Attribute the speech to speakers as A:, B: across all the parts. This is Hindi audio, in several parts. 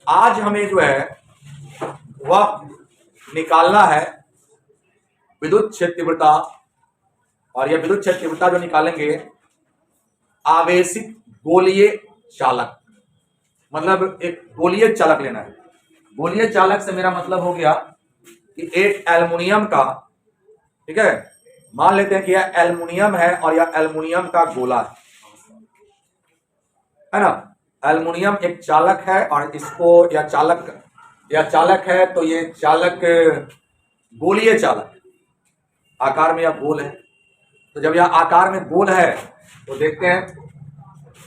A: आज हमें जो है वह निकालना है विद्युत क्षेत्र तीव्रता, और यह विद्युत क्षेत्र तीव्रता जो निकालेंगे आवेशित गोलीय चालक, मतलब एक गोलीय चालक लेना है। गोलीय चालक से मेरा मतलब हो गया कि एक एल्युमिनियम का, ठीक है, मान लेते हैं कि यह एल्युमिनियम है और यह एल्युमिनियम का गोला है ना। एल्युमिनियम एक चालक है और इसको यह चालक है, तो ये चालक गोलीय चालक आकार में यह गोल है। तो जब यह आकार में गोल है तो देखते हैं,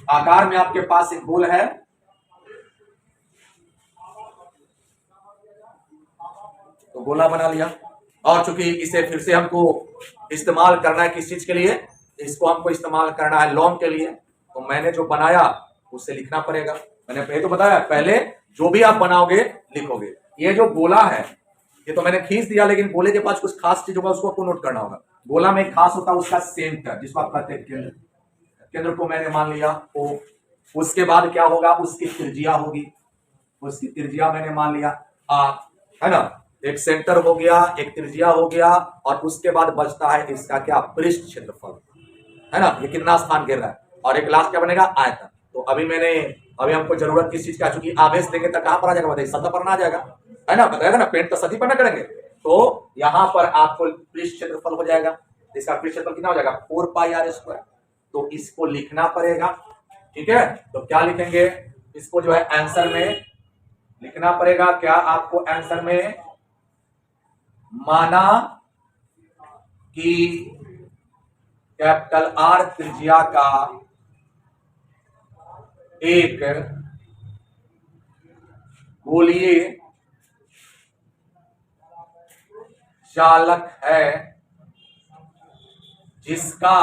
A: आकार में आपके पास एक गोल है, तो गोला बना लिया। और चूंकि इसे फिर से हमको इस्तेमाल करना है किस चीज के लिए, इसको हमको इस्तेमाल करना है लॉन्ग के लिए, तो मैंने जो बनाया उसे लिखना पड़ेगा। मैंने पहले तो बताया, पहले जो भी आप बनाओगे लिखोगे। ये जो गोला है ये तो मैंने खींच दिया, लेकिन गोले के पास कुछ खास चीज होगा, उसको आपको नोट करना होगा। गोला में खास होता है उसका सेंटर, जिसको आप कहते हैं केंद्र। केंद्र को मैंने मान लिया ओ। उसके बाद क्या होगा, उसकी त्रिज्या होगी, उसकी त्रिज्या मैंने मान लिया आ, है ना। एक सेंटर हो गया, एक त्रिज्या हो गया, और उसके बाद बचता है इसका क्या, पृष्ठ क्षेत्रफल, है ना। ये कितना स्थान घेर रहा है, और एक लास्ट क्या बनेगा, आयतन। तो अभी हमको जरूरत किस चीज का, चूंकि आवेश देंगे तो कहां पर आ जाएगा, बताइए, सतह पर ना आ जाएगा, है ना, बताएगा ना, पेंट तो सतह पर ना करेंगे। तो यहां पर आपको पृष्ठ क्षेत्रफल हो जाएगा, इसका पृष्ठ क्षेत्रफल कितना हो जाएगा, 4πr²। तो इसको लिखना पड़ेगा, ठीक है। तो क्या लिखेंगे, इसको जो है आंसर में लिखना पड़ेगा। क्या आपको आंसर में, माना कि कैपिटल आर त्रिज्या का एक गोलीय चालक है जिसका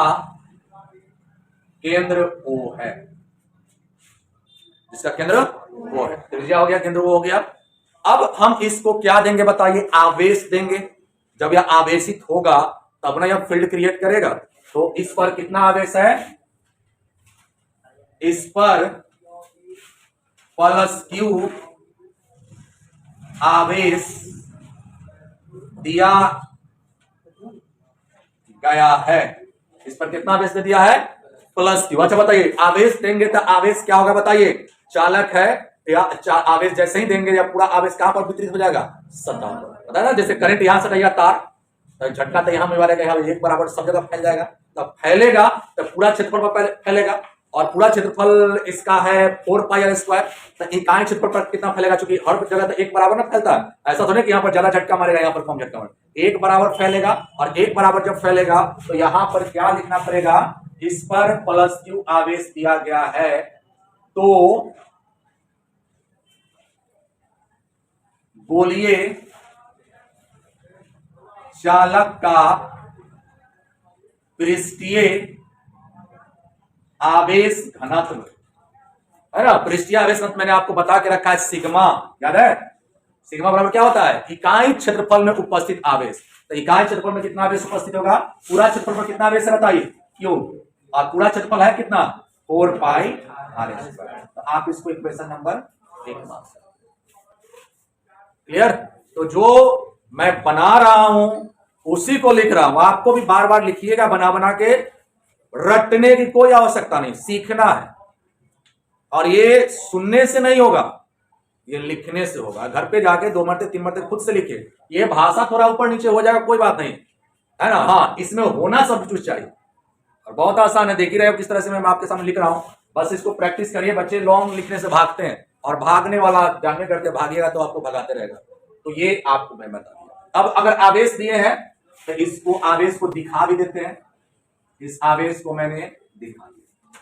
A: केंद्र O है, जिसका केंद्र O है। त्रिज्या हो गया, केंद्र O हो गया। अब हम इसको क्या देंगे बताइए, आवेश देंगे। जब यह आवेशित होगा तब ना यह फील्ड क्रिएट करेगा। तो इस पर कितना आवेश है, इस पर +Q आवेश दिया गया है। इस पर कितना आवेश दे दिया है, +Q। अच्छा बताइए, आवेश देंगे तो आवेश क्या होगा बताइए, चालक है या आवेश जैसे ही देंगे या पूरा आवेश कहां पर वितरित हो जाएगा, सतह पर। पता है ना, जैसे करंट यहां से रहेगा तार, तो झटका तो यहां में मारेगा, एक बराबर सब जगह फैल जाएगा। तब फैलेगा तो पूरा क्षेत्रफल पर फैलेगा, और पूरा क्षेत्रफल इसका है 4πr²। तो इकाई क्षेत्रफल पर कितना फैलेगा, चूंकि हर जगह तो एक बराबर ना फैलता है, ऐसा तो नहीं कि यहाँ पर ज्यादा झटका मारेगा, यहाँ पर कम झटका मारेगा। एक बराबर फैलेगा, और एक बराबर जब फैलेगा तो यहाँ पर क्या लिखना पड़ेगा, इस पर +Q आवेश दिया गया है, तो गोलीय चालक का पृष्ठीय आवेश घनत्व, है ना। पृष्ठीय आवेश घनत्व मैंने आपको बता के रखा है, सिग्मा, याद है। सिग्मा बराबर क्या होता है, इकाई क्षेत्रफल में उपस्थित आवेश। तो इकाई क्षेत्रफल में कितना आवेश उपस्थित होगा, पूरा क्षेत्रफल में कितना आवेश है बताइए, Q, और पूरा क्षेत्रफल है कितना, 4πr²। तो आप इसको इक्वेशन नंबर 1 मान सकते। क्लियर। तो जो मैं बना रहा हूं उसी को लिख रहा हूं, आपको भी बार बार लिखिएगा, बना बना के रटने की कोई आवश्यकता नहीं, सीखना है। और ये सुनने से नहीं होगा, ये लिखने से होगा। घर पे जाके 2 मरते 3 मरते खुद से लिखिए। ये भाषा थोड़ा ऊपर नीचे हो जाएगा, कोई बात नहीं, है ना। हाँ, इसमें होना सब कुछ चाहिए, और बहुत आसान है। देख ही रहे हो किस तरह से मैं आपके सामने लिख रहा हूं, बस इसको प्रैक्टिस करिए। बच्चे लॉन्ग लिखने से भागते हैं, और भागने वाला जानने करते भागिएगा तो आपको भगाते रहेगा। तो ये आपको मैं बता दिया। अब अगर आवेश दिए हैं तो इसको आवेश को दिखा भी देते हैं। इस आवेश को मैंने दिखा दिया।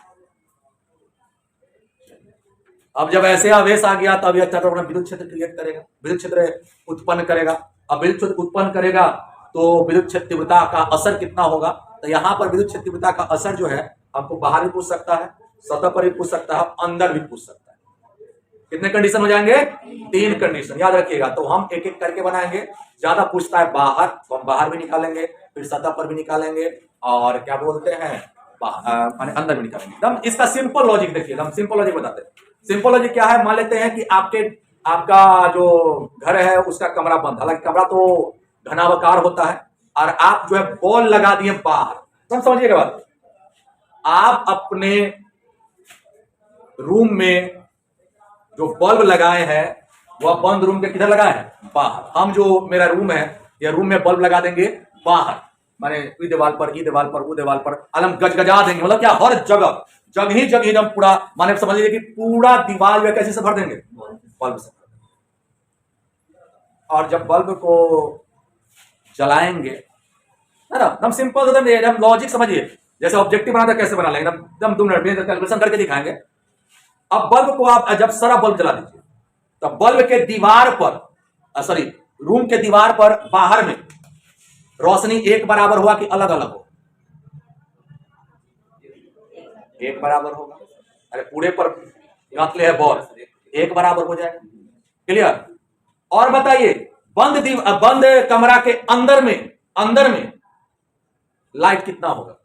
A: अब जब ऐसे आवेश आ गया तब यह अच्छा अपना विद्युत क्षेत्र क्रिएट करेगा, विद्युत क्षेत्र उत्पन्न करेगा। अब विद्युत क्षेत्र उत्पन्न करेगा तो विद्युत क्षेत्र तीव्रता का असर कितना होगा। तो यहां पर विद्युत क्षेत्र तीव्रता का असर जो है आपको बाहर भी पूछ सकता है, सतह पर भी पूछ सकता है, अंदर भी पूछ सकता है। कितने कंडीशन हो जाएंगे, 3 कंडीशन, याद रखिएगा। तो हम एक एक करके बनाएंगे। ज्यादा पूछता है बाहर, तो हम बाहर भी निकालेंगे, फिर सतह पर भी निकालेंगे, और क्या बोलते हैं अंदर भी निकालेंगे। एकदम इसका सिंपल लॉजिक देखिए, एकदम सिंपल लॉजिक बताते हैं। सिंपल लॉजिक क्या है, मान लेते हैं कि आपका जो घर है उसका कमरा बंद, हालांकि कमरा तो घनावकार होता है, और आप जो है बॉल लगा दिए बाहर। तुम समझिएगा बात, आप अपने रूम में जो बल्ब लगाए हैं वह बंद रूम के किधर लगाए हैं, बाहर। हम जो मेरा रूम है या रूम में बल्ब लगा देंगे बाहर, माने ई दीवार पर, ई दीवार पर, वो दीवार पर, अलम गजगजा देंगे, मतलब क्या, हर जगह जगह ही जगह एकदम पूरा, माने समझ लीजिए कि पूरा दीवार में कैसे से भर देंगे, बल्ब से। और जब बल्ब को जलाएंगे, है ना, एकदम सिंपल, एकदम लॉजिक समझिए, जैसे ऑब्जेक्टिव बनाते कैसे बना लेंगे, एकदम 2 मिनट में कैलकुलेशन करके दिखाएंगे। अब बल्ब को आप जब सारा बल्ब जला दीजिए, तो बल्ब के दीवार पर, सॉरी, रूम के दीवार पर बाहर में रोशनी एक बराबर हुआ कि अलग अलग हो, एक बराबर होगा। अरे पूरे पर गांठले है बॉल, एक बराबर हो जाएगा। क्लियर? और बताइए, बंद कमरा के अंदर में लाइट कितना होगा?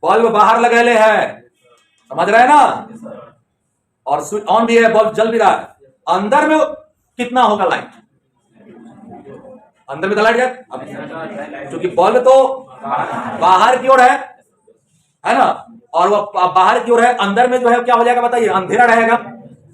A: बल्ब बाहर लगेले है, समझ रहे हैं ना, और स्विच ऑन भी है, बल्ब जल भी रहा है, अंदर में कितना होगा लाइट? अंदर में तो लाइट है, क्योंकि बल्ब तो बाहर की ओर है ना, और वो बाहर की ओर है, अंदर में जो है क्या हो जाएगा बताइए, अंधेरा रहेगा,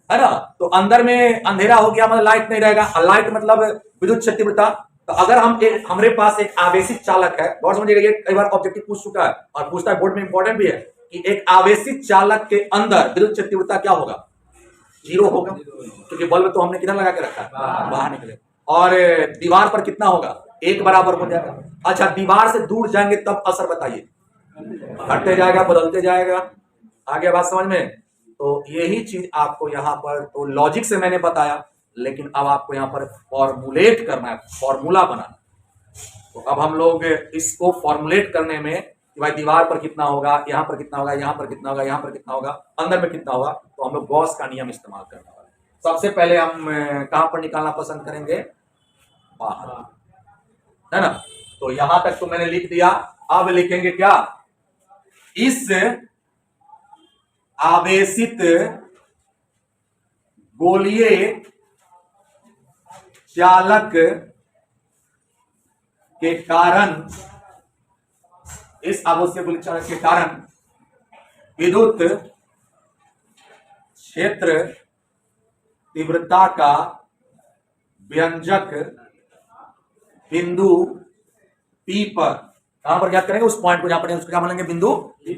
A: है ना। तो अंदर में अंधेरा हो गया मतलब लाइट नहीं रहेगा, लाइट मतलब विद्युत क्षतिवृत्ता। तो अगर हमारे पास एक आवेशित चालक है, बहुत समझिएगा, ये कई बार ऑब्जेक्टिव पूछ चुका है और पूछता है, बोर्ड में इंपॉर्टेंट भी है, कि एक आवेशित चालक के अंदर विद्युत क्षतिवृत्ता क्या होगा, 0 होगा, क्योंकि बल्ब तो हमने किधर लगा के रखा है, बाहर निकले। और दीवार पर कितना होगा, 1 बराबर हो जाएगा। अच्छा, दीवार से दूर जाएंगे तब असर बताइए, घटते जाएगा, बदलते जाएगा। आगे बात समझ में? तो यही चीज आपको यहाँ पर, तो लॉजिक से मैंने बताया, लेकिन अब आपको यहाँ पर फॉर्मुलेट करना है, फॉर्मूला बनाना। तो अब हम लोग इसको फॉर्मुलेट करने में कि भाई दीवार पर कितना होगा, यहाँ पर कितना होगा, यहाँ पर कितना होगा, यहाँ पर कितना होगा, अंदर में कितना होगा, तो हम लोग गॉस का नियम इस्तेमाल करने वाले। सबसे पहले हम कहां पर निकालना पसंद करेंगे, बाहर, है ना। तो यहां तक तो मैंने लिख दिया, अब लिखेंगे क्या, इस आवेशित गोलीय चालक के कारण, इस आवेशित गोलीय चालक के कारण विद्युत क्षेत्र तीव्रता का व्यंजक बिंदु P पर, कहां पर ज्ञात करेंगे, उस पॉइंट को जहां पर उसको क्या मानेंगे, बिंदु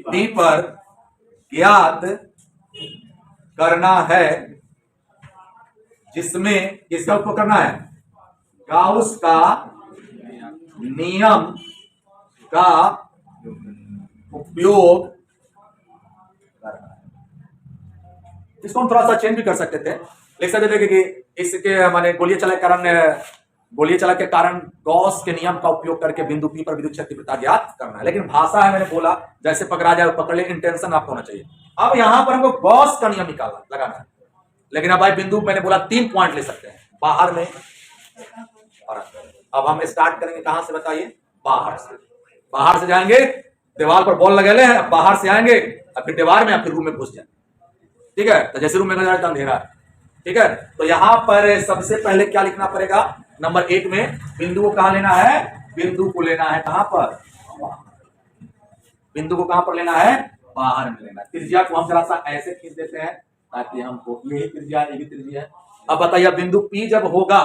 A: P पर ज्ञात करना है, जिसमें किसका उपयोग करना है, गाउस का नियम का उपयोग करना है। इसको हम थोड़ा सा चेंज भी कर सकते थे, लिख सकते थे कि इसके माने गोलीय चालक के कारण गॉस के नियम का उपयोग करके बिंदु P पर विद्युत क्षतिवृत्ता ज्ञात करना है। लेकिन भाषा है, मैंने बोला जैसे पकड़ा जाए पकड़ ले, इंटेंशन आपको होना चाहिए। अब यहां पर हमको गॉस का नियम लगाना है, लेकिन अब भाई बिंदु मैंने बोला 3 पॉइंट ले सकते हैं, बाहर में और अंदर। अब हम स्टार्ट करेंगे कहां से बताइए, बाहर से जाएंगे, दीवार पर बॉल लगे हैं, बाहर से आएंगे और फिर दीवार में, फिर रूम में घुस जाएंगे। ठीक है, तो जैसे रूम में जाए तो अंधेरा है, ठीक है। तो यहां पर सबसे पहले क्या लिखना पड़ेगा, नंबर 1 में बिंदु को कहां लेना है, बिंदु को लेना है कहां पर, बिंदु को कहां पर लेना है, बाहर में लेना है। त्रिज्या को हम जरा सा ऐसे खींच देते हैं ताकि हमको, यही त्रिज्या, ये भी त्रिज्या है। अब बताइए, बिंदु P जब होगा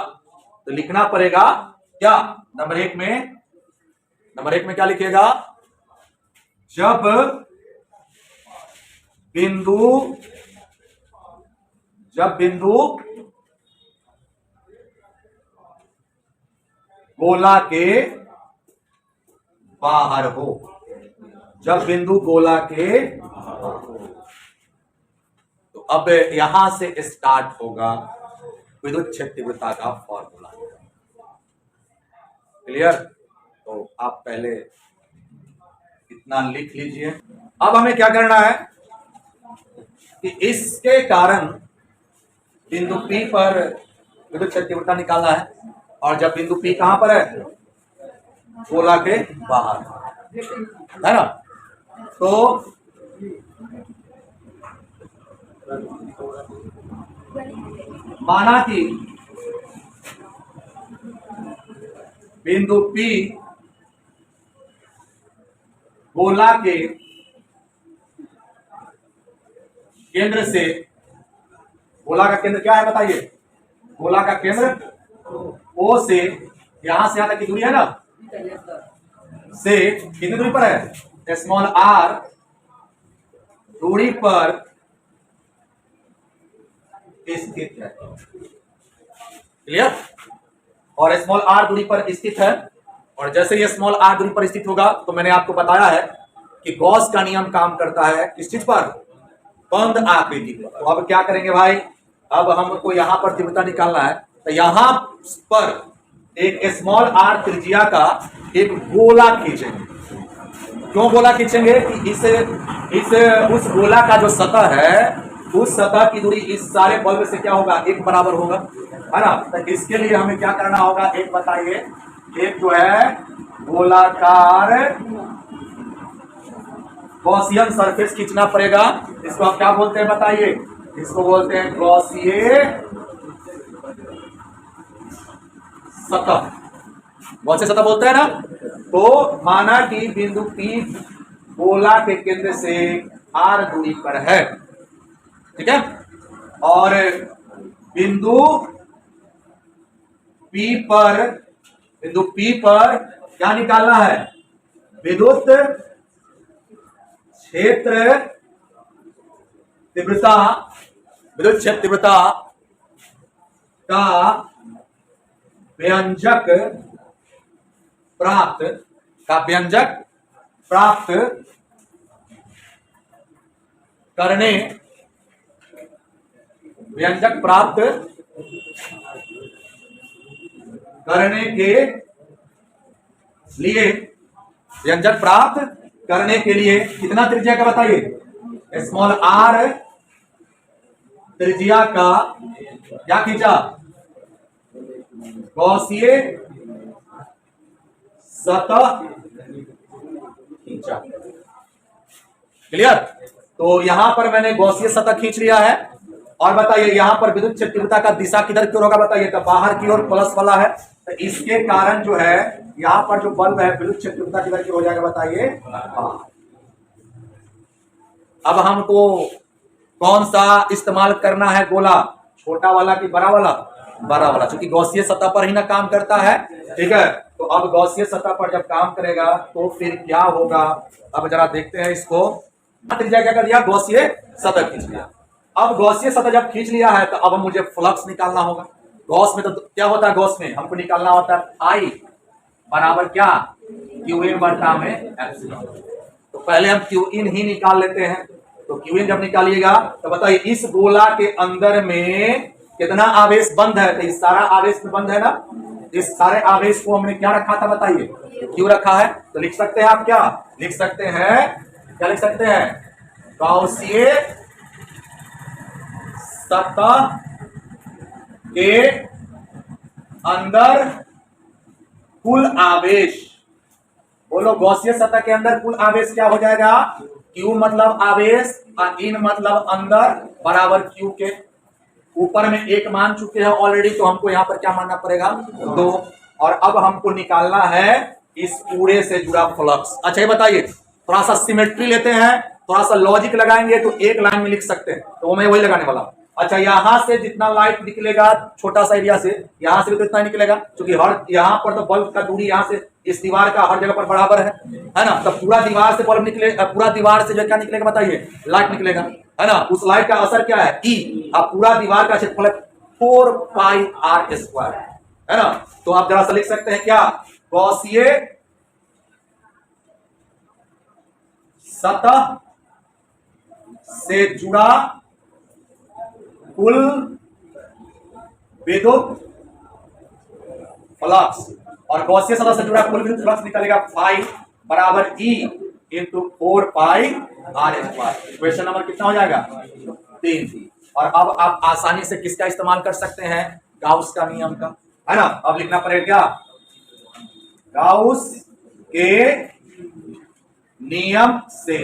A: तो लिखना पड़ेगा क्या, नंबर 1 में क्या लिखिएगा, जब बिंदु गोला के बाहर हो, जब बिंदु गोला के बाहर हो। तो अब यहां से स्टार्ट होगा विद्युत क्षतिवृत्ता का फॉर्मूला। क्लियर? तो आप पहले इतना लिख लीजिए। अब हमें क्या करना है कि इसके कारण बिंदु P पर विद्युत क्षतिवृत्ता निकालना है, और जब बिंदु P कहां पर है, गोला के बाहर, है ना। तो माना कि बिंदु P गोला के केंद्र से, गोला का केंद्र क्या है बताइए, गोला का केंद्र O से यहां से यहां तक की दूरी है ना, से कितनी दूरी पर है, स्मॉल r दूरी पर स्थित है। क्लियर? और स्मॉल r दूरी पर स्थित है, और जैसे ये स्मॉल r दूरी पर स्थित होगा तो मैंने आपको बताया है कि गॉस का नियम काम करता है किस चीज पर, बंद आकृति पर। तो अब क्या करेंगे भाई, अब हमको यहां पर तीव्रता निकालना है, तो यहां पर एक स्मॉल r त्रिज्या का एक गोला खींचेंगे। क्यों गोला खींचेंगे कि इस उस गोला का जो सतह है, उस सतह की दूरी इस सारे बल्ब से क्या होगा, एक बराबर होगा, है ना। तो इसके लिए हमें क्या करना होगा, एक बताइए, एक जो है गोलाकार गॉसियन सरफेस खींचना पड़ेगा। इसको आप क्या बोलते हैं बताइए, इसको बोलते हैं गॉसिये सतह, गॉसिय सतह बोलते हैं ना। तो माना कि बिंदु P गोला के केंद्र से r दूरी पर है, ठीक है, और बिंदु P पर क्या निकालना है, विद्युत क्षेत्र तीव्रता, विद्युत क्षेत्र तीव्रता का व्यंजक प्राप्त करने, व्यंजक प्राप्त करने के लिए, व्यंजक प्राप्त करने के लिए कितना त्रिज्या का बताइए, स्मॉल r त्रिज्या का क्या खींचा, गॉसिये सतह खींचा। क्लियर? तो यहां पर मैंने गॉसिय सतह खींच लिया है। और बताइए यहां पर विद्युत क्षेत्र तीव्रता का दिशा किधर की ओर होगा बताइए, तो बाहर की ओर प्लस वाला है, तो इसके कारण जो है यहां पर जो बल्ब है विद्युत क्षेत्र तीव्रता किधर की हो जाएगा बताइए, अब हमको कौन सा इस्तेमाल करना है गोला, छोटा वाला कि बड़ा वाला, बड़ा वाला, क्योंकि गॉसिय सतह पर ही ना काम करता है, ठीक है। तो अब गॉसिय सतह पर जब काम करेगा तो फिर क्या होगा, अब जरा देखते हैं इसको। त्रिज्या क्या कर दिया, गॉसिय सतह खींच लिया। अब गॉसिय सतह जब खींच लिया है तो अब मुझे फ्लक्स निकालना होगा। गॉस में तो क्या होता है, गॉस में हमको निकालना होता है I बराबर क्या, क्यू इन बटा में एप्सिलॉन। तो पहले हम क्यू इन ही निकाल लेते हैं। तो क्यू इन जब निकालिएगा तो बताइए इस गोला के अंदर में कितना आवेश बंद है, तो इस सारा आवेश में बंद है ना, इस सारे आवेश को हमने क्या रखा था बताइए, क्यू रखा है। तो लिख सकते हैं आप, क्या लिख सकते हैं, क्या लिख सकते हैं, गॉसिय सतह के अंदर कुल आवेश, बोलो गॉसिय सतह के अंदर कुल आवेश क्या हो जाएगा, Q मतलब आवेश और इन मतलब अंदर बराबर Q के ऊपर में एक मान चुके हैं ऑलरेडी, तो हमको यहाँ पर क्या मानना पड़ेगा, 2। और अब हमको निकालना है इस पूरे से जुड़ा फ्लक्स। अच्छा ये बताइए, थोड़ा सा सिमेट्री लेते हैं, थोड़ा सा लॉजिक लगाएंगे तो एक लाइन में लिख सकते हैं, तो मैं वही लगाने वाला हूं। अच्छा यहां से जितना लाइट निकलेगा छोटा सा एरिया से, यहां से भी तो इतना निकलेगा, क्योंकि हर यहां पर तो बल्ब का दूरी यहां से इस दीवार का हर जगह पर बराबर है ना। तो पूरा दीवार से बल्ब निकले, पूरा दीवार से जो क्या निकलेगा बताइए, लाइट निकलेगा, है ना। उस लाइट का असर क्या है, E। अब पूरा दीवार का क्षेत्रफल 4 पाई r स्क्वायर, है ना। तो आप जरा सा लिख सकते हैं क्या, गॉसिय सतह से जुड़ा कुल विद्युत फ्लक्स, और गॉसिय सतह से जुड़ा कुल विद्युत फ्लक्स निकलेगा फाई बराबर E इंटू 4 पाई r स्क्वायर। क्वेश्चन नंबर कितना हो जाएगा, 3। और अब आप आसानी से किसका इस्तेमाल कर सकते हैं, गाउस का नियम का, है ना। अब लिखना पड़ेगा क्या, गाउस के नियम से।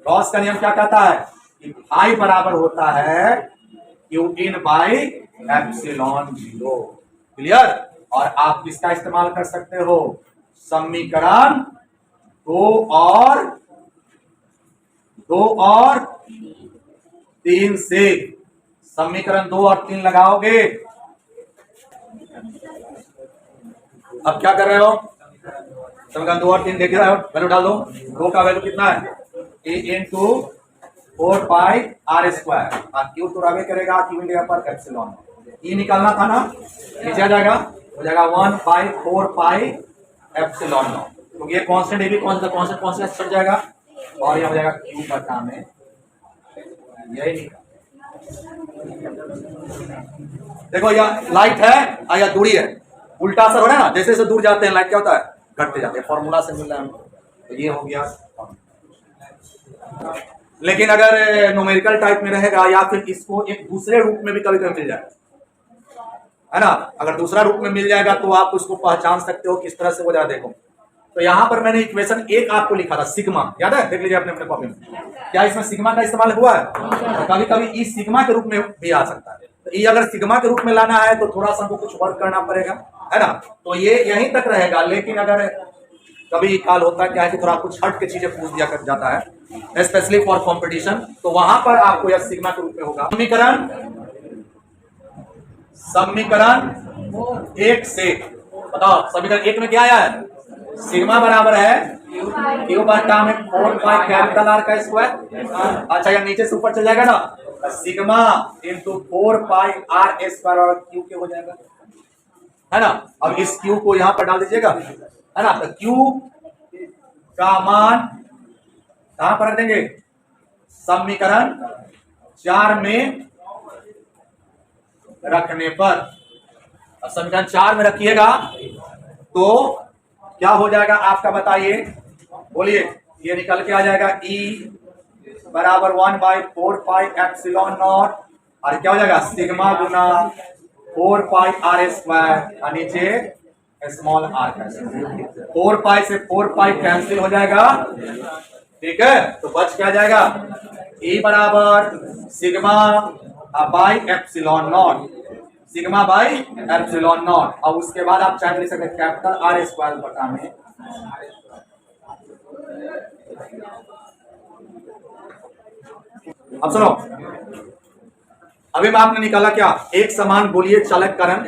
A: गॉस का नियम क्या कहता है, कि I बराबर होता है Q in by epsilon 0। Clear. और आप किसका इस्तेमाल कर सकते हो, समीकरण 2 और 3 से। समीकरण 2 और 3 लगाओगे। अब क्या कर रहे हो, समीकरण 2 और 3 देख रहे हो, वैल्यू डाल दो। 2 का वैल्यू कितना है, ए इंटू 4 पाई आर स्क्वायर, और क्यू तो रवे करेगा क्यू इंटू पर एप्सिलॉन। ई निकालना था ना, नीचे आ जाएगा, हो जाएगा 1/4 पाई एप्सिलॉन नॉट। तो ये कांस्टेंट, ये भी कांस्टेंट चढ़ जाएगा, और ये हो जाएगा क्यू बटा में यही निकाल। देखो यह लाइट है या दूरी है, उल्टा असर हो रहा है ना, जैसे जैसे दूर जाते हैं लाइट क्या होता है, घटते जाते हैं। फॉर्मूला से मिल रहा है हमको, तो ये हो गया। लेकिन अगर न्यूमेरिकल टाइप में रहेगा या फिर इसको एक दूसरे रूप में भी कभी कभी मिल जाए, है ना, अगर दूसरा रूप में मिल जाएगा तो आप उसको पहचान सकते हो किस तरह से हो जाए। देखो तो यहां पर मैंने इक्वेशन 1 आपको लिखा था, सिग्मा, याद है, देख लीजिए अपने अपने कॉपी में, क्या इसमें सिग्मा का इस्तेमाल हुआ है? तो कभी कभी ई सिग्मा के रूप में भी आ सकता है। तो ये अगर सिग्मा के रूप में लाना है तो थोड़ा सा हमको कुछ वर्क करना पड़ेगा, है ना। तो ये यहीं तक रहेगा, लेकिन अगर कभी काल होता है क्या है कि थोड़ा कुछ हट के चीजें पूछ दिया कर जाता है, स्पेशली फॉर कंपटीशन, तो वहां पर आपको यह सिग्मा के रूप में होगा। समीकरण 1 से बताओ, समीकरण 1 में क्या आया है, सिग्मा बराबर है क्यू बटा में 4 पाई कैपिटल आर का स्क्वायर। अच्छा ये नीचे से ऊपर चल जाएगा ना, sigma into 4 pi R square और क्यू के हो जाएगा, है ना। अब इस क्यू को यहां पर डाल दीजिएगा, है ना। तो क्यू का मान कहां पर रख देंगे, समीकरण 4 में रखने पर। समीकरण 4 में रखिएगा तो क्या हो जाएगा आपका, बताइए, बोलिए। ये निकल के आ जाएगा E बराबर 1/4 पाई एप्सिलॉन नॉट, और क्या हो जाएगा, सिग्मा गुना 4 पाई आर स्क्वायर, और नीचे स्मॉल आर का। 4 पाई से 4 पाई कैंसिल हो जाएगा, ठीक है। तो बच क्या जाएगा, E बराबर sigma by epsilon not, sigma by epsilon not. और उसके बाद आप चाहे लिख सकते हैं कैपिटल आर स्क्वायर बटा में। अब सुनो, अभी में आपने निकाला क्या, एक समान गोलीय चालक करण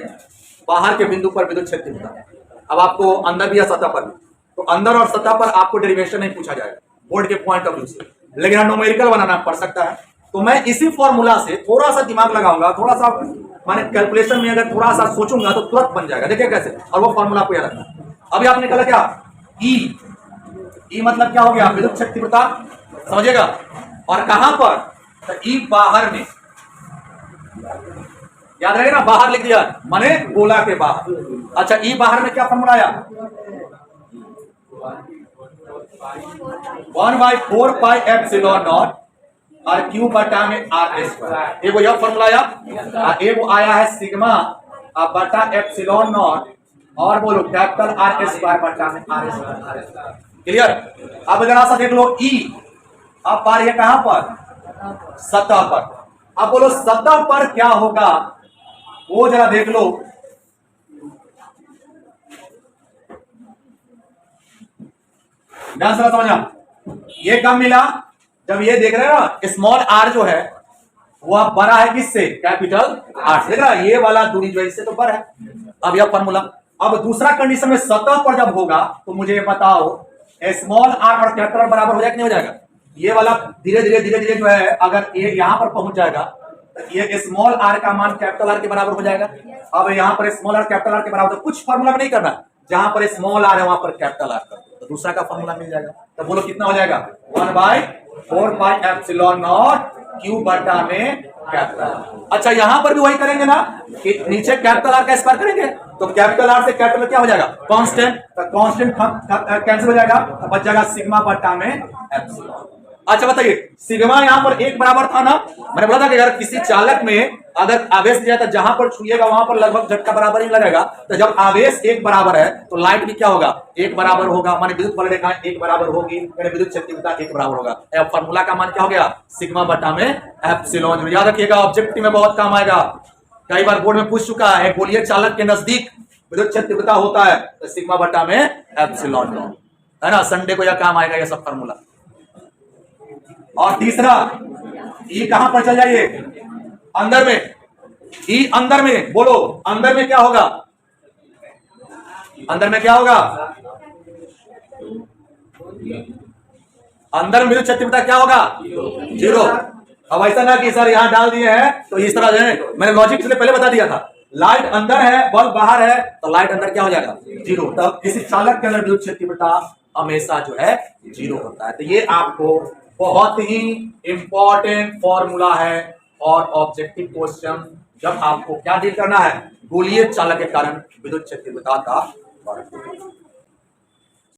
A: बाहर के बिंदु पर विद्युत क्षेत्र होता है। अब आपको अंदर भी या सतह पर भी, तो अंदर और सतह पर आपको डेरिवेशन नहीं पूछा जाएगा बोर्ड के पॉइंट ऑफ व्यू से, लेकिन न्यूमेरिकल बनाना पड़ सकता है। तो मैं इसी फॉर्मूला से थोड़ा सा दिमाग लगाऊंगा, थोड़ा सा माने कैलकुलेशन में अगर थोड़ा सा सोचूंगा तो तुरंत बन जाएगा। देखिए कैसे, और वो फॉर्मूला आपको याद रखना। अभी आपने निकाला क्या, ई मतलब क्या हो गया, विद्युत क्षेत्र तीव्रता, समझिएगा। और कहां पर, तो ई बाहर में, याद रहेगा ना, बाहर लिख दिया माने गोला के बाहर। अच्छा ई बाहर में क्या फॉर्मूला आया, 1/4 पाई एप्सिलॉन नॉट और क्यू बटा में आर स्क्वायर। एगो यह फॉर्मूला आया, एगो आया है सिग्मा बटा एप्सिलॉन नॉट, और बोलो कैपिटल आर स्क्वायर बटा में आर स्क्वायर। क्लियर। अब जरा सा देख लो ई, अब बार ये कहां पर, सतह पर। अब बोलो सतह पर क्या होगा, वो जरा देख लो। ध्यान से समझना, ये कब मिला, जब ये देख रहे हो ना स्मॉल आर जो है वो बड़ा है किससे, कैपिटल आर से। देख रहा है ये वाला दूरी जो है इससे तो बड़ा है। अब यह फॉर्मूला, अब दूसरा कंडीशन में सतह पर जब होगा तो मुझे ये बताओ स्मॉल आर और कैपिटल आर बराबर हो जाएगा कि नहीं हो जाएगा। ये वाला धीरे धीरे जो है, अगर ये यहां पर पहुंच जाएगा तो ये स्मॉल आर का मान कैपिटल आर के बराबर हो जाएगा। अब यहां पर स्मॉल आर कैपिटल आर के बराबर, तो कुछ फॉर्मूला में नहीं करना, जहां पर स्मॉल आर है वहां पर कैपिटल आर कर दो, तो दूसरा का फॉर्मूला मिल जाएगा। तो बोलो कितना हो जाएगा, 1/4 पाई एप्सिलॉन नॉट क्यू बटा में कैपिटल। अच्छा यहां पर भी वही करेंगे ना कि नीचे कैपिटल आर का स्क्वायर करेंगे, तो कैपिटल आर से कैपिटल क्या हो जाएगा, कांस्टेंट, तो कांस्टेंट कैंसिल हो जाएगा, बच जाएगा सिग्मा बटा में एप्सिलॉन। अच्छा बताइए, सिग्मा यहां पर 1 बराबर था ना, मैंने बोला था कि अगर किसी चालक में अगर आवेश दिया तो जहां पर छुएगा वहां पर लगभग झटका बराबर ही लगेगा। तो जब आवेश एक बराबर है तो लाइट भी क्या होगा, एक बराबर होगा, माने विद्युत बल रेखा एक बराबर होगी, यानी विद्युत क्षेत्र तीव्रता एक बराबर होगा। अब फार्मूला का मान क्या हो गया, सिग्मा बटा में एप्सिलॉन। याद रखिएगा, ऑब्जेक्टिव में बहुत काम आएगा, कई बार बोर्ड में पूछ चुका है, गोलीय चालक के नजदीक विद्युत क्षेत्र तीव्रता होता है तो सिग्मा बटा में एप्सिलॉन है ना। संडे को यह काम आएगा ये सब फार्मूला। और तीसरा, ई कहां पर चल जाइए, अंदर में, ई अंदर में, बोलो अंदर में क्या होगा, अंदर में क्या होगा, अंदर में विद्युत क्षेत्र तीव्रता क्या होगा, जीरो। अब ऐसा ना कि सर यहां डाल दिए हैं तो इस तरह है, मैंने लॉजिक इसलिए पहले बता दिया था, लाइट अंदर है बल्ब बाहर है तो लाइट अंदर क्या हो जाएगा, जीरो। तब किसी चालक के अंदर विद्युत क्षेत्र तीव्रता हमेशा जो है जीरो होता है। तो ये आपको बहुत ही इंपॉर्टेंट फॉर्मूला है और ऑब्जेक्टिव क्वेश्चन जब आपको क्या डील करना है, गोलीय चालक के कारण विद्युत क्षेत्र तीव्रता का